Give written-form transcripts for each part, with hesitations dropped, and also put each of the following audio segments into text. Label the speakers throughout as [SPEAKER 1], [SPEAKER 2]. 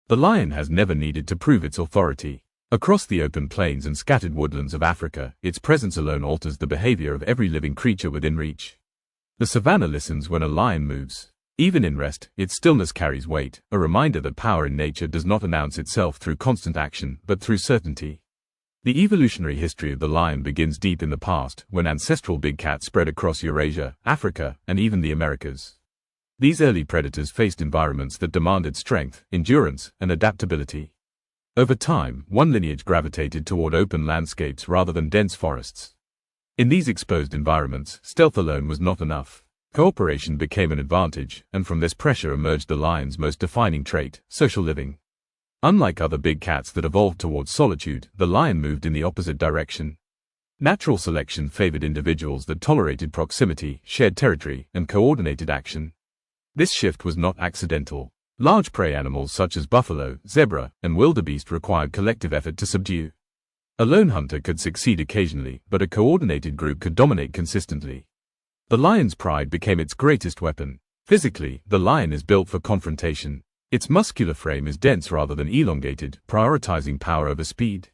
[SPEAKER 1] The lion has never needed to prove its authority. Across the open plains and scattered woodlands of Africa, its presence alone alters the behavior of every living creature within reach. The savanna listens when a lion moves. Even in rest, its stillness carries weight, a reminder that power in nature does not announce itself through constant action, but through certainty. The evolutionary history of the lion begins deep in the past, when ancestral big cats spread across Eurasia, Africa, and even the Americas. These early predators faced environments that demanded strength, endurance, and adaptability. Over time, one lineage gravitated toward open landscapes rather than dense forests. In these exposed environments, stealth alone was not enough. Cooperation became an advantage, and from this pressure emerged the lion's most defining trait: social living. Unlike other big cats that evolved towards solitude, the lion moved in the opposite direction. Natural selection favored individuals that tolerated proximity, shared territory, and coordinated action. This shift was not accidental. Large prey animals such as buffalo, zebra, and wildebeest required collective effort to subdue. A lone hunter could succeed occasionally, but a coordinated group could dominate consistently. The lion's pride became its greatest weapon. Physically, the lion is built for confrontation. Its muscular frame is dense rather than elongated, prioritizing power over speed.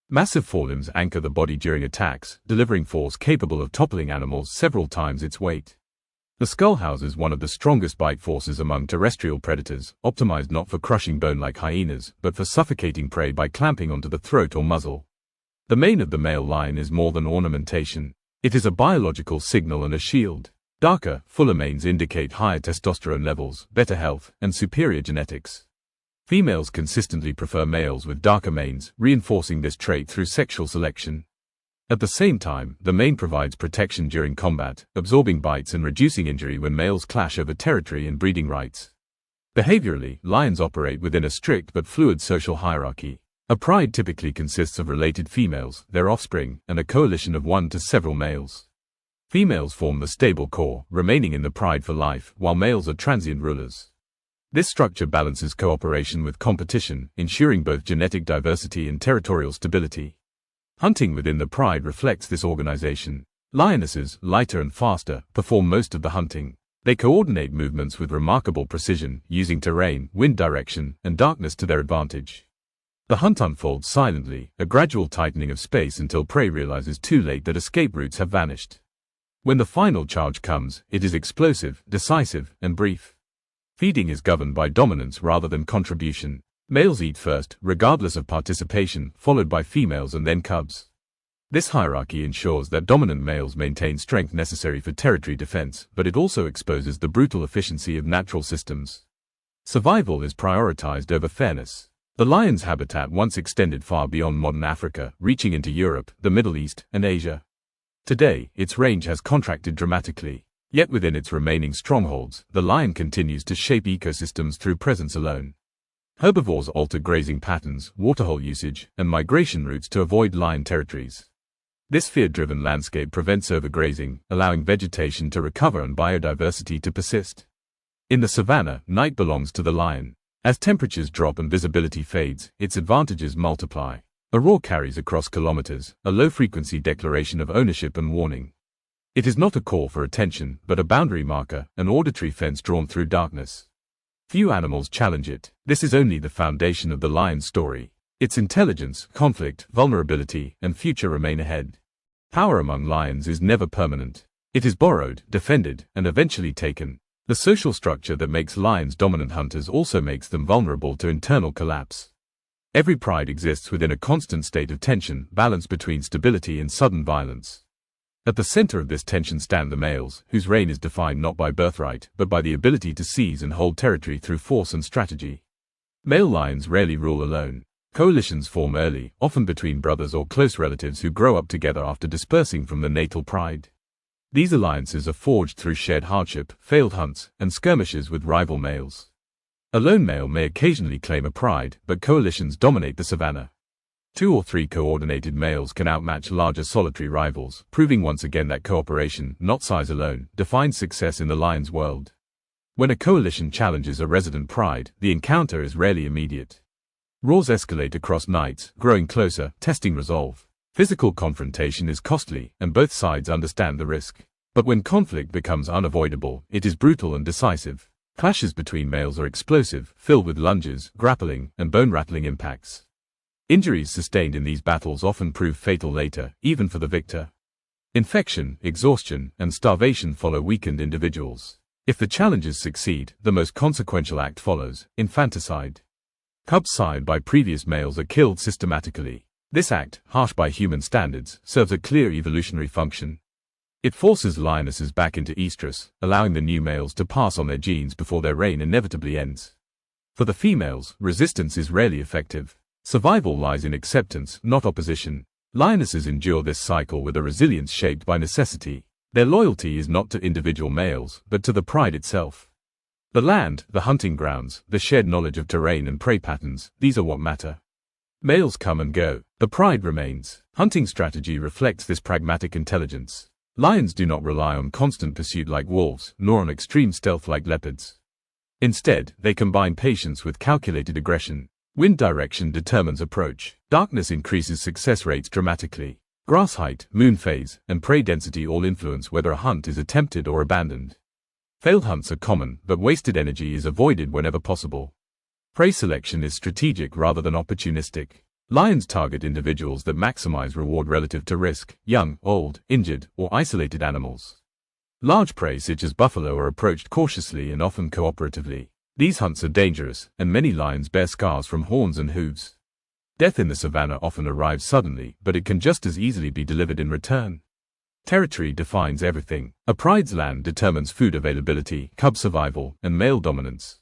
[SPEAKER 1] Massive forelimbs anchor the body during attacks, delivering force capable of toppling animals several times its weight. The skull houses one of the strongest bite forces among terrestrial predators, optimized not for crushing bone like hyenas, but for suffocating prey by clamping onto the throat or muzzle. The mane of the male lion is more than ornamentation. It is a biological signal and a shield. Darker, fuller manes indicate higher testosterone levels, better health, and superior genetics. Females consistently prefer males with darker manes, reinforcing this trait through sexual selection. At the same time, the mane provides protection during combat, absorbing bites and reducing injury when males clash over territory and breeding rights. Behaviorally, lions operate within a strict but fluid social hierarchy. A pride typically consists of related females, their offspring, and a coalition of one to several males. Females form the stable core, remaining in the pride for life, while males are transient rulers. This structure balances cooperation with competition, ensuring both genetic diversity and territorial stability. Hunting within the pride reflects this organization. Lionesses, lighter and faster, perform most of the hunting. They coordinate movements with remarkable precision, using terrain, wind direction, and darkness to their advantage. The hunt unfolds silently, a gradual tightening of space until prey realizes too late that escape routes have vanished. When the final charge comes, it is explosive, decisive, and brief. Feeding is governed by dominance rather than contribution. Males eat first, regardless of participation, followed by females and then cubs. This hierarchy ensures that dominant males maintain strength necessary for territory defense, but it also exposes the brutal efficiency of natural systems. Survival is prioritized over fairness. The lion's habitat once extended far beyond modern Africa, reaching into Europe, the Middle East, and Asia. Today, its range has contracted dramatically. Yet within its remaining strongholds, the lion continues to shape ecosystems through presence alone. Herbivores alter grazing patterns, waterhole usage, and migration routes to avoid lion territories. This fear-driven landscape prevents overgrazing, allowing vegetation to recover and biodiversity to persist. In the savanna, night belongs to the lion. As temperatures drop and visibility fades, its advantages multiply. A roar carries across kilometers, a low-frequency declaration of ownership and warning. It is not a call for attention, but a boundary marker, an auditory fence drawn through darkness. Few animals challenge it. This is only the foundation of the lion's story. Its intelligence, conflict, vulnerability, and future remain ahead. Power among lions is never permanent. It is borrowed, defended, and eventually taken. The social structure that makes lions dominant hunters also makes them vulnerable to internal collapse. Every pride exists within a constant state of tension, balance between stability and sudden violence. At the center of this tension stand the males, whose reign is defined not by birthright, but by the ability to seize and hold territory through force and strategy. Male lions rarely rule alone. Coalitions form early, often between brothers or close relatives who grow up together after dispersing from the natal pride. These alliances are forged through shared hardship, failed hunts, and skirmishes with rival males. A lone male may occasionally claim a pride, but coalitions dominate the savanna. 2 or 3 coordinated males can outmatch larger solitary rivals, proving once again that cooperation, not size alone, defines success in the lion's world. When a coalition challenges a resident pride, the encounter is rarely immediate. Roars escalate across nights, growing closer, testing resolve. Physical confrontation is costly, and both sides understand the risk. But when conflict becomes unavoidable, it is brutal and decisive. Clashes between males are explosive, filled with lunges, grappling, and bone-rattling impacts. Injuries sustained in these battles often prove fatal later, even for the victor. Infection, exhaustion, and starvation follow weakened individuals. If the challengers succeed, the most consequential act follows: infanticide. Cubs sired by previous males are killed systematically. This act, harsh by human standards, serves a clear evolutionary function. It forces lionesses back into estrus, allowing the new males to pass on their genes before their reign inevitably ends. For the females, resistance is rarely effective. Survival lies in acceptance, not opposition. Lionesses endure this cycle with a resilience shaped by necessity. Their loyalty is not to individual males, but to the pride itself. The land, the hunting grounds, the shared knowledge of terrain and prey patterns, these are what matter. Males come and go. The pride remains. Hunting strategy reflects this pragmatic intelligence. Lions do not rely on constant pursuit like wolves, nor on extreme stealth like leopards. Instead, they combine patience with calculated aggression. Wind direction determines approach. Darkness increases success rates dramatically. Grass height, moon phase, and prey density all influence whether a hunt is attempted or abandoned. Failed hunts are common, but wasted energy is avoided whenever possible. Prey selection is strategic rather than opportunistic. Lions target individuals that maximize reward relative to risk: young, old, injured, or isolated animals. Large prey such as buffalo are approached cautiously and often cooperatively. These hunts are dangerous, and many lions bear scars from horns and hooves. Death in the savanna often arrives suddenly, but it can just as easily be delivered in return. Territory defines everything. A pride's land determines food availability, cub survival, and male dominance.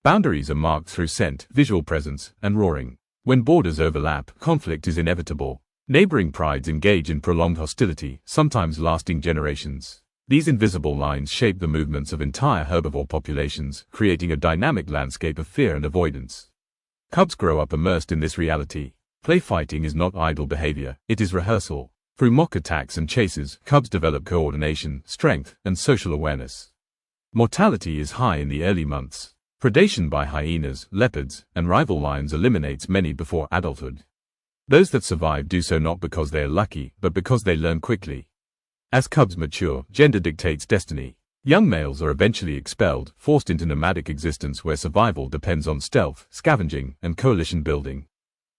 [SPEAKER 1] Boundaries are marked through scent, visual presence, and roaring. When borders overlap, conflict is inevitable. Neighboring prides engage in prolonged hostility, sometimes lasting generations. These invisible lines shape the movements of entire herbivore populations, creating a dynamic landscape of fear and avoidance. Cubs grow up immersed in this reality. Play fighting is not idle behavior, it is rehearsal. Through mock attacks and chases, cubs develop coordination, strength, and social awareness. Mortality is high in the early months. Predation by hyenas, leopards, and rival lions eliminates many before adulthood. Those that survive do so not because they are lucky, but because they learn quickly. As cubs mature, gender dictates destiny. Young males are eventually expelled, forced into nomadic existence where survival depends on stealth, scavenging, and coalition building.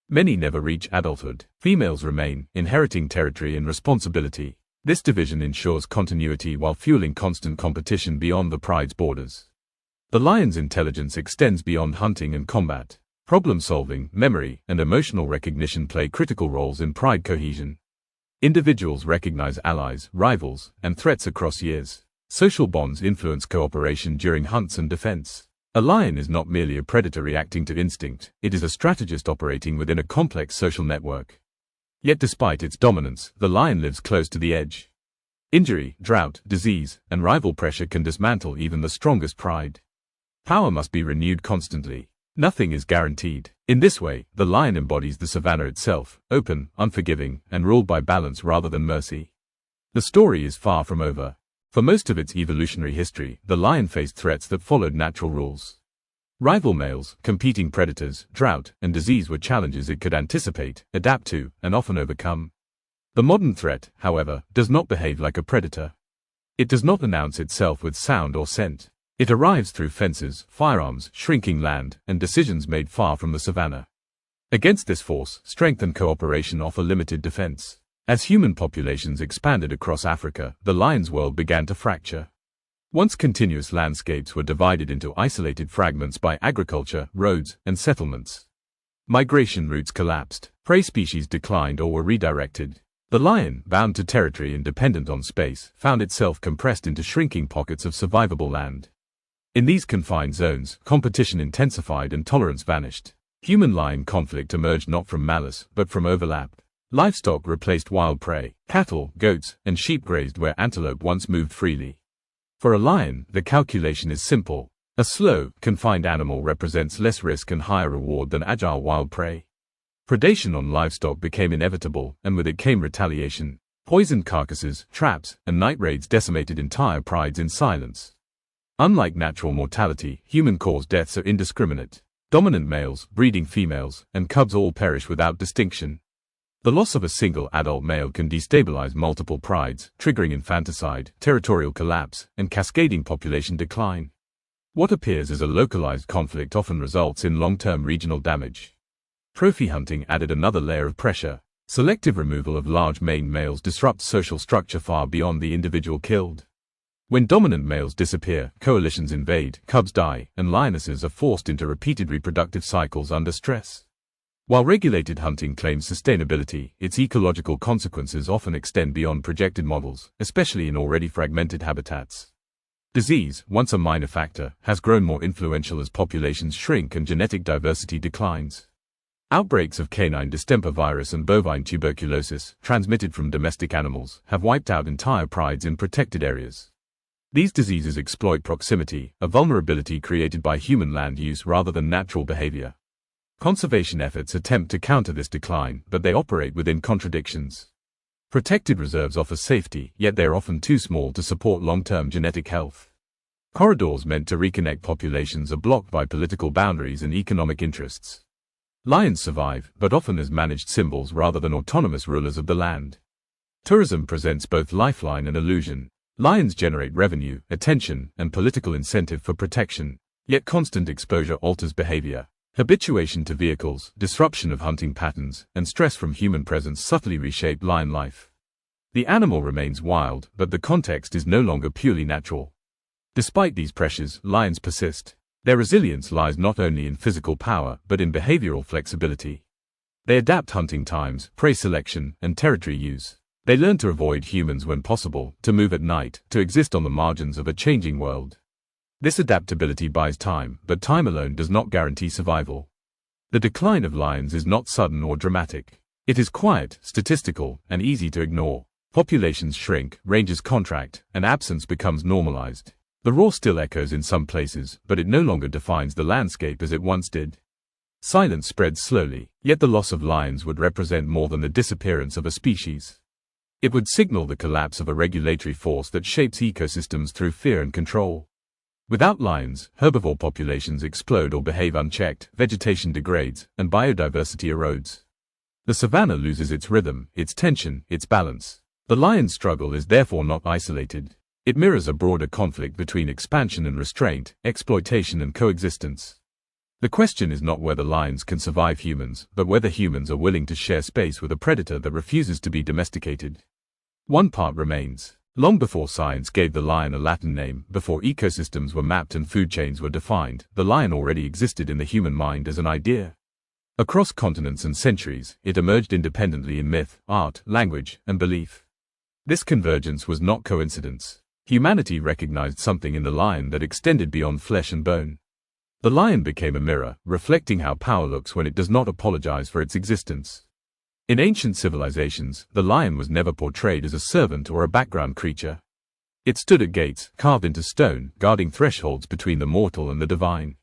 [SPEAKER 1] Many never reach adulthood. Females remain, inheriting territory and responsibility. This division ensures continuity while fueling constant competition beyond the pride's borders. The lion's intelligence extends beyond hunting and combat. Problem-solving, memory, and emotional recognition play critical roles in pride cohesion. Individuals recognize allies, rivals, and threats across years. Social bonds influence cooperation during hunts and defense. A lion is not merely a predator reacting to instinct, it is a strategist operating within a complex social network. Yet despite its dominance, the lion lives close to the edge. Injury, drought, disease, and rival pressure can dismantle even the strongest pride. Power must be renewed constantly. Nothing is guaranteed. In this way, the lion embodies the savanna itself, open, unforgiving, and ruled by balance rather than mercy. The story is far from over. For most of its evolutionary history, the lion faced threats that followed natural rules. Rival males, competing predators, drought, and disease were challenges it could anticipate, adapt to, and often overcome. The modern threat, however, does not behave like a predator. It does not announce itself with sound or scent. It arrives through fences, firearms, shrinking land, and decisions made far from the savanna. Against this force, strength and cooperation offer limited defense. As human populations expanded across Africa, the lion's world began to fracture. Once continuous landscapes were divided into isolated fragments by agriculture, roads, and settlements. Migration routes collapsed, prey species declined or were redirected. The lion, bound to territory and dependent on space, found itself compressed into shrinking pockets of survivable land. In these confined zones, competition intensified and tolerance vanished. Human-lion conflict emerged not from malice, but from overlap. Livestock replaced wild prey. Cattle, goats, and sheep grazed where antelope once moved freely. For a lion, the calculation is simple. A slow, confined animal represents less risk and higher reward than agile wild prey. Predation on livestock became inevitable, and with it came retaliation. Poisoned carcasses, traps, and night raids decimated entire prides in silence. Unlike natural mortality, human-caused deaths are indiscriminate. Dominant males, breeding females, and cubs all perish without distinction. The loss of a single adult male can destabilize multiple prides, triggering infanticide, territorial collapse, and cascading population decline. What appears as a localized conflict often results in long-term regional damage. Trophy hunting added another layer of pressure. Selective removal of large maned males disrupts social structure far beyond the individual killed. When dominant males disappear, coalitions invade, cubs die, and lionesses are forced into repeated reproductive cycles under stress. While regulated hunting claims sustainability, its ecological consequences often extend beyond projected models, especially in already fragmented habitats. Disease, once a minor factor, has grown more influential as populations shrink and genetic diversity declines. Outbreaks of canine distemper virus and bovine tuberculosis, transmitted from domestic animals, have wiped out entire prides in protected areas. These diseases exploit proximity, a vulnerability created by human land use rather than natural behavior. Conservation efforts attempt to counter this decline, but they operate within contradictions. Protected reserves offer safety, yet they are often too small to support long-term genetic health. Corridors meant to reconnect populations are blocked by political boundaries and economic interests. Lions survive, but often as managed symbols rather than autonomous rulers of the land. Tourism presents both lifeline and illusion. Lions generate revenue, attention, and political incentive for protection, yet constant exposure alters behavior. Habituation to vehicles, disruption of hunting patterns, and stress from human presence subtly reshape lion life. The animal remains wild, but the context is no longer purely natural. Despite these pressures, lions persist. Their resilience lies not only in physical power, but in behavioral flexibility. They adapt hunting times, prey selection, and territory use. They learn to avoid humans when possible, to move at night, to exist on the margins of a changing world. This adaptability buys time, but time alone does not guarantee survival. The decline of lions is not sudden or dramatic. It is quiet, statistical, and easy to ignore. Populations shrink, ranges contract, and absence becomes normalized. The roar still echoes in some places, but it no longer defines the landscape as it once did. Silence spreads slowly, yet the loss of lions would represent more than the disappearance of a species. It would signal the collapse of a regulatory force that shapes ecosystems through fear and control. Without lions, herbivore populations explode or behave unchecked, vegetation degrades, and biodiversity erodes. The savanna loses its rhythm, its tension, its balance. The lion's struggle is therefore not isolated. It mirrors a broader conflict between expansion and restraint, exploitation and coexistence. The question is not whether lions can survive humans, but whether humans are willing to share space with a predator that refuses to be domesticated. One part remains. Long before science gave the lion a Latin name, before ecosystems were mapped and food chains were defined, the lion already existed in the human mind as an idea. Across continents and centuries, it emerged independently in myth, art, language, and belief. This convergence was not coincidence. Humanity recognized something in the lion that extended beyond flesh and bone. The lion became a mirror, reflecting how power looks when it does not apologize for its existence. In ancient civilizations, the lion was never portrayed as a servant or a background creature. It stood at gates, carved into stone, guarding thresholds between the mortal and the divine.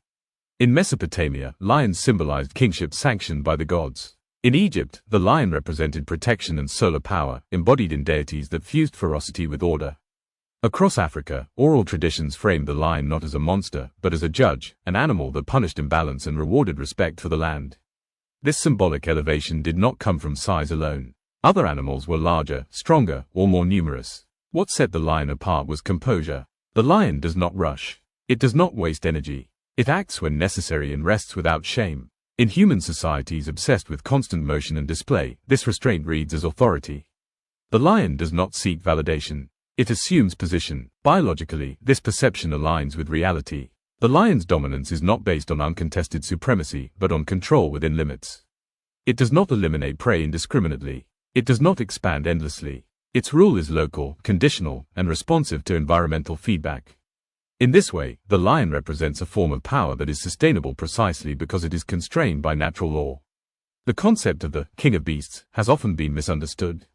[SPEAKER 1] In Mesopotamia, lions symbolized kingship sanctioned by the gods. In Egypt, the lion represented protection and solar power, embodied in deities that fused ferocity with order. Across Africa, oral traditions framed the lion not as a monster, but as a judge, an animal that punished imbalance and rewarded respect for the land. This symbolic elevation did not come from size alone. Other animals were larger, stronger, or more numerous. What set the lion apart was composure. The lion does not rush. It does not waste energy. It acts when necessary and rests without shame. In human societies obsessed with constant motion and display, this restraint reads as authority. The lion does not seek validation. It assumes position. Biologically, this perception aligns with reality. The lion's dominance is not based on uncontested supremacy, but on control within limits. It does not eliminate prey indiscriminately. It does not expand endlessly. Its rule is local, conditional, and responsive to environmental feedback. In this way, the lion represents a form of power that is sustainable precisely because it is constrained by natural law. The concept of the king of beasts has often been misunderstood.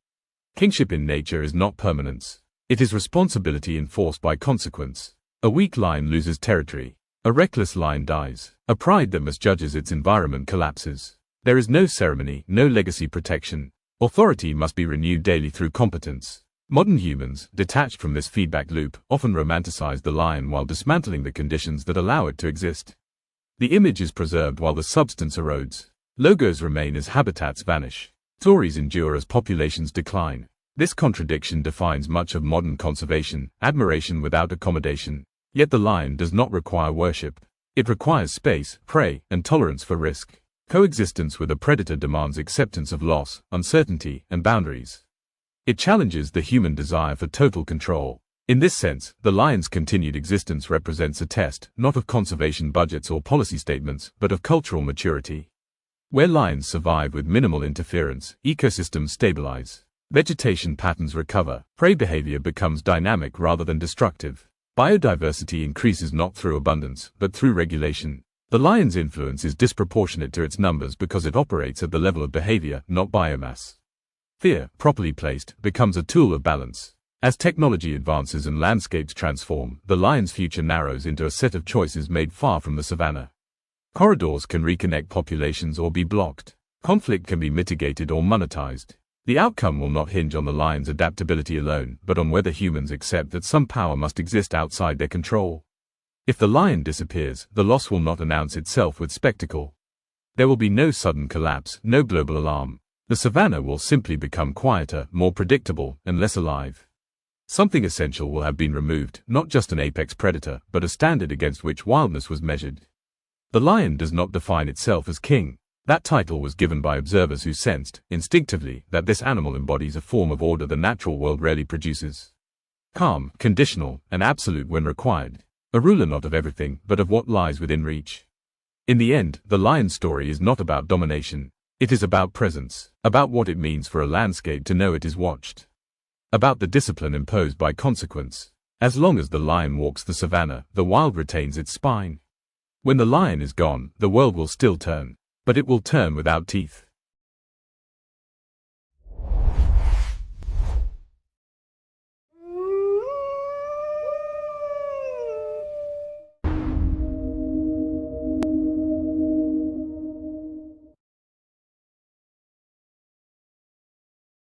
[SPEAKER 1] Kingship in nature is not permanence. It is responsibility enforced by consequence. A weak lion loses territory. A reckless lion dies. A pride that misjudges its environment collapses. There is no ceremony, no legacy protection. Authority must be renewed daily through competence. Modern humans, detached from this feedback loop, often romanticize the lion while dismantling the conditions that allow it to exist. The image is preserved while the substance erodes. Logos remain as habitats vanish. Stories endure as populations decline. This contradiction defines much of modern conservation, admiration without accommodation. Yet the lion does not require worship. It requires space, prey, and tolerance for risk. Coexistence with a predator demands acceptance of loss, uncertainty, and boundaries. It challenges the human desire for total control. In this sense, the lion's continued existence represents a test, not of conservation budgets or policy statements, but of cultural maturity. Where lions survive with minimal interference, ecosystems stabilize. Vegetation patterns recover. Prey behavior becomes dynamic rather than destructive. Biodiversity increases not through abundance, but through regulation. The lion's influence is disproportionate to its numbers because it operates at the level of behavior, not biomass. Fear, properly placed, becomes a tool of balance. As technology advances and landscapes transform, the lion's future narrows into a set of choices made far from the savanna. Corridors can reconnect populations or be blocked. Conflict can be mitigated or monetized. The outcome will not hinge on the lion's adaptability alone, but on whether humans accept that some power must exist outside their control. If the lion disappears, the loss will not announce itself with spectacle. There will be no sudden collapse, no global alarm. The savanna will simply become quieter, more predictable, and less alive. Something essential will have been removed, not just an apex predator, but a standard against which wildness was measured. The lion does not define itself as king. That title was given by observers who sensed, instinctively, that this animal embodies a form of order the natural world rarely produces. Calm, conditional, and absolute when required. A ruler not of everything, but of what lies within reach. In the end, the lion's story is not about domination. It is about presence, about what it means for a landscape to know it is watched. About the discipline imposed by consequence. As long as the lion walks the savanna, the wild retains its spine. When the lion is gone, the world will still turn. But it will turn without teeth.